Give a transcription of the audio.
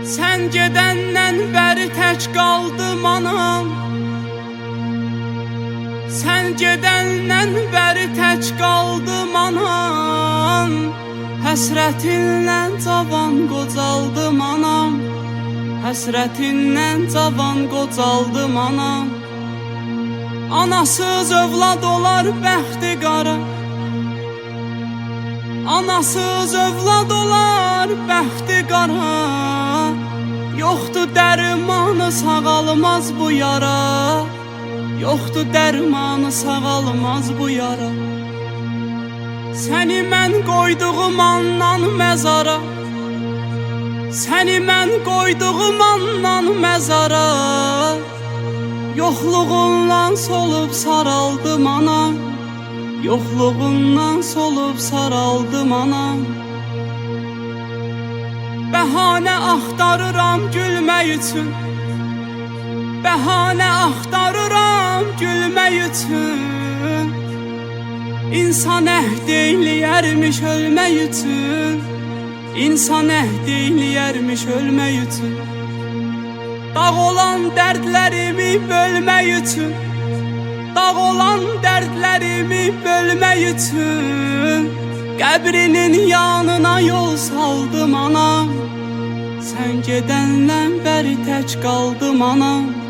Sən gedəndən bəri tək qaldım anam. Sən gedəndən bəri tək qaldım anam. Həsrətinlə cavan qocaldım anam. Həsrətinlə cavan qocaldım anam. Anasız övlad olar bəxti qara. Anasız övlad olar bəxti qara. Yoxdur dərmanı sağalmaz bu yara. Yoxdur dərmanı sağalmaz bu yara. Səni mən qoyduğum andan məzara. Səni mən qoyduğum andan məzara. Yoxluğundan solub saraldım anam. Yoxluğundan solub saraldım anam. Bəhanə axtarıram gülmək üçün. Bəhanə axtarıram gülmək üçün. İnsan əhd eyləyərmiş ölmək üçün. İnsan əhd eyləyərmiş ölmək üçün. Dağ olan dərdlərimi bölmək üçün. Dağ olan dərdlərimi bölmək üçün. Qəbrinin yanına yol saldım anam. Sən gedəndən bəri tək qaldım anam.